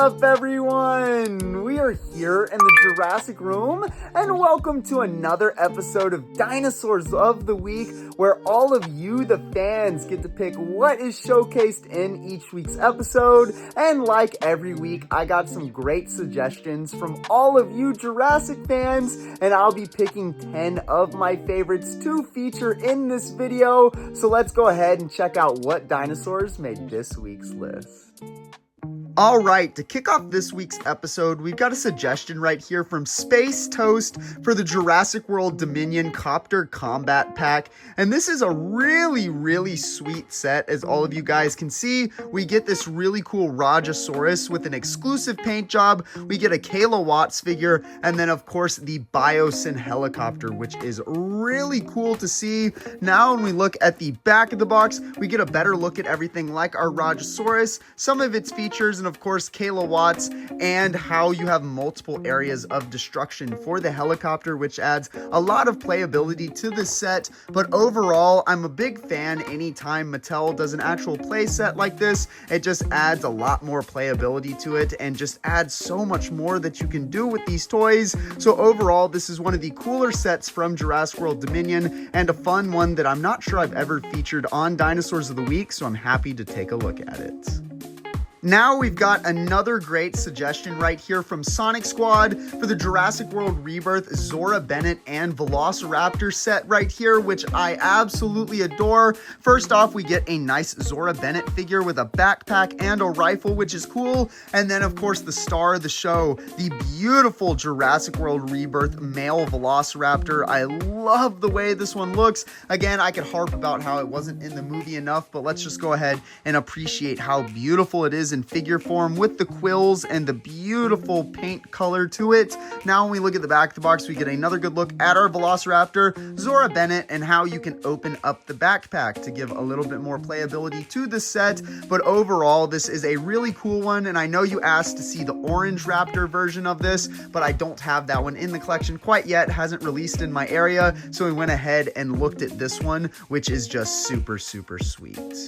up, everyone? We are here in the Jurassic room, and welcome to another episode of Dinosaurs of the Week, where all of you, the fans, get to pick what is showcased in each week's episode. And like every week, I got some great suggestions from all of you Jurassic fans, and I'll be picking 10 of my favorites to feature in this video. So let's go ahead and check out what dinosaurs made this week's list. All right, to kick off this week's episode, we've got a suggestion right here from Space Toast for the Jurassic World Dominion Copter Combat Pack. And this is a really sweet set. As all of you guys can see, we get this really cool Rajasaurus with an exclusive paint job. We get a Kayla Watts figure, and then of course the Biosyn helicopter, which is really cool to see. Now when we look at the back of the box, we get a better look at everything like our Rajasaurus, some of its features, and of course Kayla Watts, and how you have multiple areas of destruction for the helicopter, which adds a lot of playability to this set. But overall, I'm a big fan anytime Mattel does an actual play set like this. It just adds a lot more playability to it and just adds so much more that you can do with these toys. So overall, this is one of the cooler sets from Jurassic World Dominion, and a fun one that I'm not sure I've ever featured on Dinosaurs of the Week, so I'm happy to take a look at it. Now we've got another great suggestion right here from Sonic Squad for the Jurassic World Rebirth Zora Bennett and Velociraptor set right here, which I absolutely adore. First off, we get a nice Zora Bennett figure with a backpack and a rifle, which is cool. And then of course the star of the show, the beautiful Jurassic World Rebirth male Velociraptor. I love the way this one looks. Again, I could harp about how it wasn't in the movie enough, but let's just go ahead and appreciate how beautiful it is in figure form with the quills and the beautiful paint color to it. Now when we look at the back of the box, we get another good look at our Velociraptor, Zora Bennett, and how you can open up the backpack to give a little bit more playability to the set. But overall, this is a really cool one, and I know you asked to see the orange Raptor version of this, but I don't have that one in the collection quite yet. Hasn't released in my area, so we went ahead and looked at this one, which is just super sweet.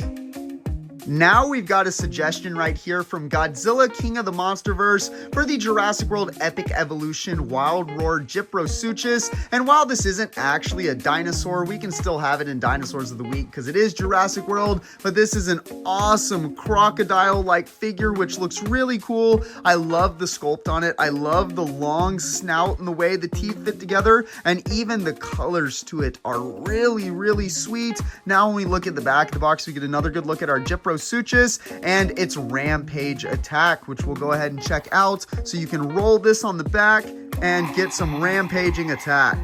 Now we've got a suggestion right here from Godzilla King of the Monsterverse for the Jurassic World Epic Evolution Wild Roar Gyprosuchus. And while this isn't actually a dinosaur, we can still have it in Dinosaurs of the Week because it is Jurassic World. But this is an awesome crocodile-like figure, which looks really cool. I love the sculpt on it. I love the long snout and the way the teeth fit together. And even the colors to it are really sweet. Now when we look at the back of the box, we get another good look at our Gyprosuchus and its rampage attack, which we'll go ahead and check out. So you can roll this on the back and get some rampaging attack.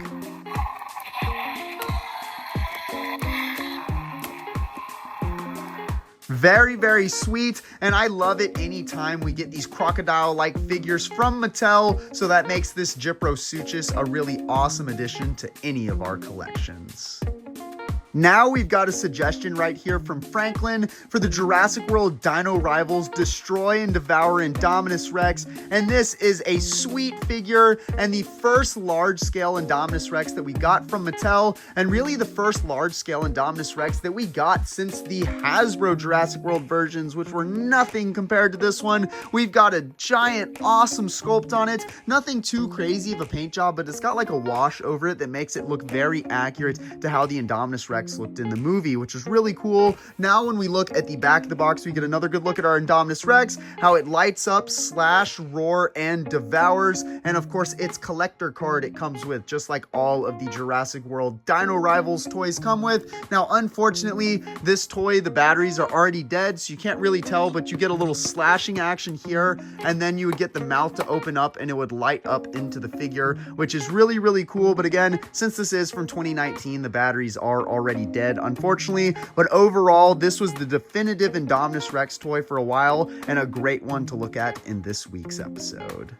Very sweet, and I love it anytime we get these crocodile-like figures from Mattel, so that makes this Gyprosuchus a really awesome addition to any of our collections. Now we've got a suggestion right here from Franklin for the Jurassic World Dino Rivals Destroy and Devour Indominus Rex, and this is a sweet figure and the first large-scale Indominus Rex that we got from Mattel, and really the first large-scale Indominus Rex that we got since the Hasbro Jurassic World versions, which were nothing compared to this one. We've got a giant, awesome sculpt on it, nothing too crazy of a paint job, but it's got like a wash over it that makes it look very accurate to how the Indominus Rex looked in the movie, which is really cool. Now when we look at the back of the box, we get another good look at our Indominus Rex, how it lights up, slash, roar, and devours, and of course its collector card it comes with, just like all of the Jurassic World Dino Rivals toys come with. Now unfortunately, this toy, the batteries are already dead, so you can't really tell, but you get a little slashing action here, and then you would get the mouth to open up and it would light up into the figure, which is really cool. But again, since this is from 2019, the batteries are already dead, unfortunately. But overall, this was the definitive Indominus Rex toy for a while, and a great one to look at in this week's episode.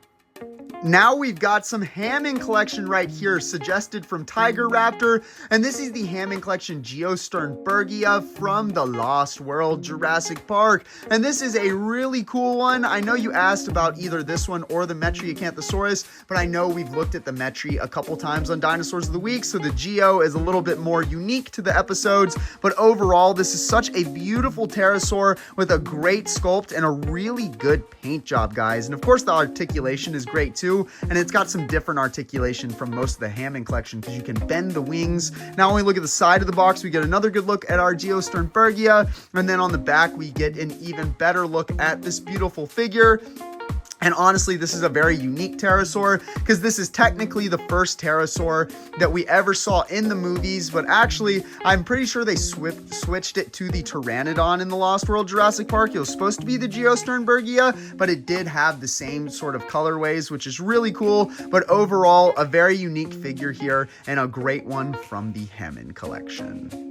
Now we've got some Hammond collection right here, suggested from Tiger Raptor, and this is the Hammond collection Geosternbergia from the Lost World Jurassic Park, and this is a really cool one. I know you asked about either this one or the Metriacanthosaurus, but I know we've looked at the Metri a couple times on Dinosaurs of the Week, so the Geo is a little bit more unique to the episodes, but overall, this is such a beautiful pterosaur with a great sculpt and a really good paint job, guys, and of course the articulation is great too. And it's got some different articulation from most of the Hammond collection because you can bend the wings. Now when we look at the side of the box, we get another good look at our Geosternbergia, and then on the back we get an even better look at this beautiful figure. And honestly, this is a very unique pterosaur because this is technically the first pterosaur that we ever saw in the movies, but actually, I'm pretty sure they switched it to the Pteranodon in the Lost World Jurassic Park. It was supposed to be the Geosternbergia, but it did have the same sort of colorways, which is really cool. But overall, a very unique figure here and a great one from the Hammond collection.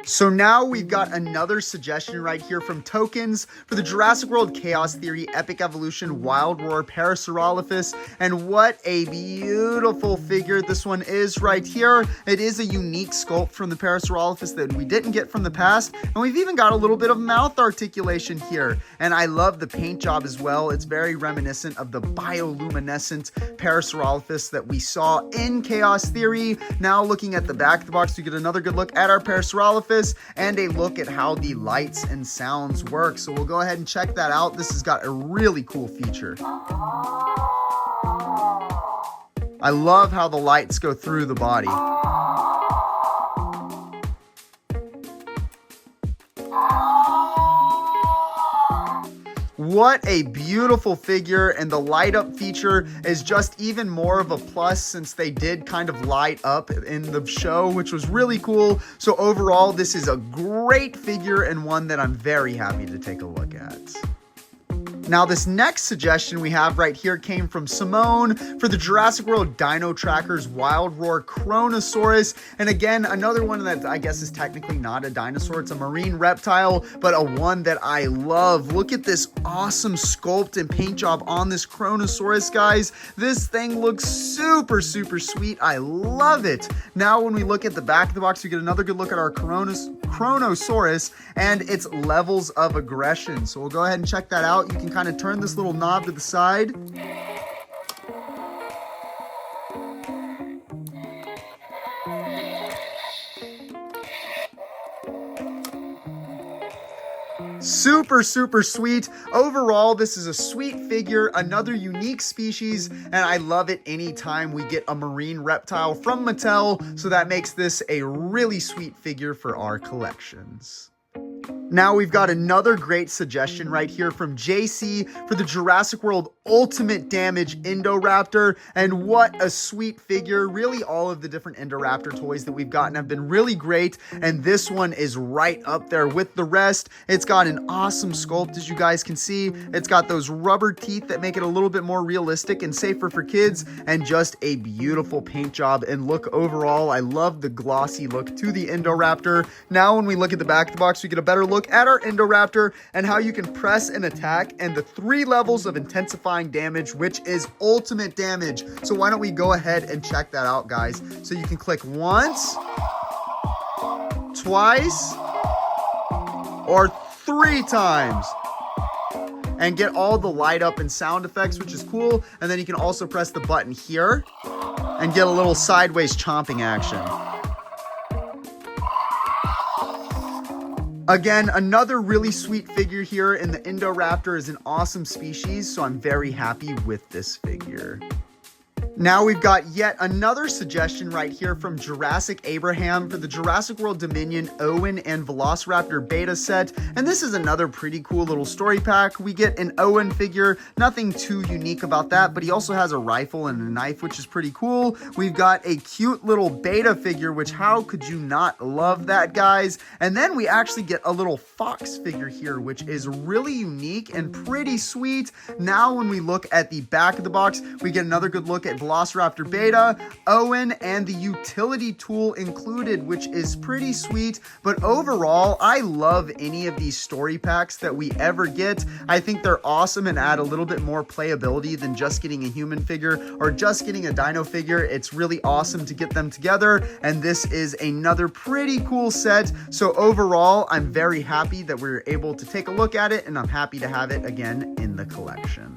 So now we've got another suggestion right here from Tokens for the Jurassic World Chaos Theory Epic Evolution Wild Roar Parasaurolophus, and what a beautiful figure this one is right here. It is a unique sculpt from the Parasaurolophus that we didn't get from the past, and we've even got a little bit of mouth articulation here, and I love the paint job as well. It's very reminiscent of the bioluminescent Parasaurolophus that we saw in Chaos Theory. Now looking at the back of the box, we get another good look at our Parasaurolophus and a look at how the lights and sounds work. So we'll go ahead and check that out. This has got a really cool feature. I love how the lights go through the body. What a beautiful figure, and the light up feature is just even more of a plus since they did kind of light up in the show, which was really cool. So overall, this is a great figure and one that I'm very happy to take a look at. Now, this next suggestion we have right here came from Simone for the Jurassic World Dino Trackers Wild Roar Chronosaurus. And again, another one that I guess is technically not a dinosaur. It's a marine reptile, but a one that I love. Look at this awesome sculpt and paint job on this Chronosaurus, guys. This thing looks super, super sweet. I love it. Now, when we look at the back of the box, we get another good look at our Chronosaurus and its levels of aggression. So we'll go ahead and check that out. You can kind of turn this little knob to the side. Super, super sweet. Overall, this is a sweet figure, another unique species, and I love it anytime we get a marine reptile from Mattel, so that makes this a really sweet figure for our collections. Now we've got another great suggestion right here from JC for the Jurassic World Ultimate Damage Indoraptor, and what a sweet figure. Really, all of the different Indoraptor toys that we've gotten have been really great, and this one is right up there with the rest. It's got an awesome sculpt, as you guys can see. It's got those rubber teeth that make it a little bit more realistic and safer for kids, and just a beautiful paint job and look overall. I love the glossy look to the Indoraptor. Now when we look at the back of the box, we get a better look at our Indoraptor and how you can press and attack, and the 3 levels of intensifying damage, which is ultimate damage. So why don't we go ahead and check that out, guys. So you can click once, twice, or 3 times and get all the light up and sound effects, which is cool. And then you can also press the button here and get a little sideways chomping action. Again, another really sweet figure here, and the Indoraptor is an awesome species, so I'm very happy with this figure. Now we've got yet another suggestion right here from Jurassic Abraham for the Jurassic World Dominion Owen and Velociraptor beta set, and this is another pretty cool little story pack. We get an Owen figure, nothing too unique about that, but he also has a rifle and a knife, which is pretty cool. We've got a cute little beta figure, which how could you not love that, guys? And then we actually get a little fox figure here, which is really unique and pretty sweet. Now when we look at the back of the box, we get another good look at Velociraptor Beta, Owen, and the utility tool included, which is pretty sweet. But overall, I love any of these story packs that we ever get. I think they're awesome and add a little bit more playability than just getting a human figure or just getting a dino figure. It's really awesome to get them together, and this is another pretty cool set. So overall, I'm very happy that we were able to take a look at it, and I'm happy to have it again in the collection.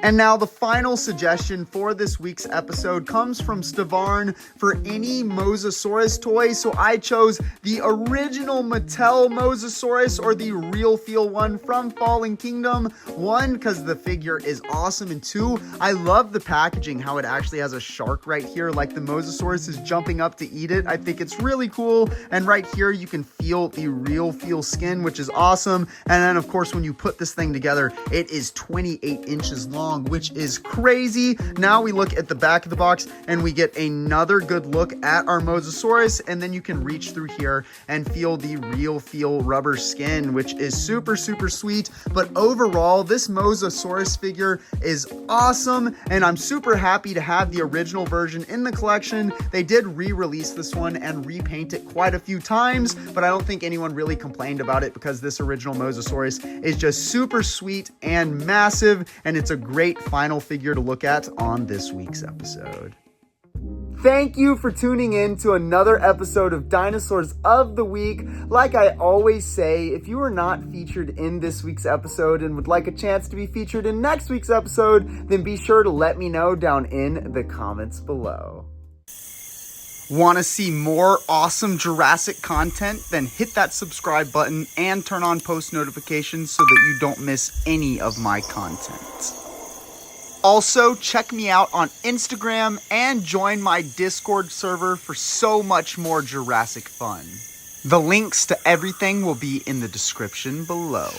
And now the final suggestion for this week's episode comes from Stavarn for any Mosasaurus toy. So I chose the original Mattel Mosasaurus, or the real feel one from Fallen Kingdom. One, because the figure is awesome, and two, I love the packaging, how it actually has a shark right here, like the Mosasaurus is jumping up to eat it. I think it's really cool. And right here, you can feel the real feel skin, which is awesome. And then of course, when you put this thing together, it is 28 inches long, which is crazy. Now we look at the back of the box and we get another good look at our Mosasaurus, and then you can reach through here and feel the real feel rubber skin, which is super sweet. But overall, this Mosasaurus figure is awesome, and I'm super happy to have the original version in the collection. They did re-release this one and repaint it quite a few times, but I don't think anyone really complained about it because this original Mosasaurus is just super sweet and massive, and it's a great final figure to look at on this week's episode. Thank you for tuning in to another episode of Dinosaurs of the Week. Like I always say, if you are not featured in this week's episode and would like a chance to be featured in next week's episode, then be sure to let me know down in the comments below. Want to see more awesome Jurassic content? Then hit that subscribe button and turn on post notifications so that you don't miss any of my content. Also, check me out on Instagram and join my Discord server for so much more Jurassic fun. The links to everything will be in the description below.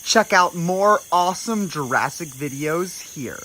Check out more awesome Jurassic videos here.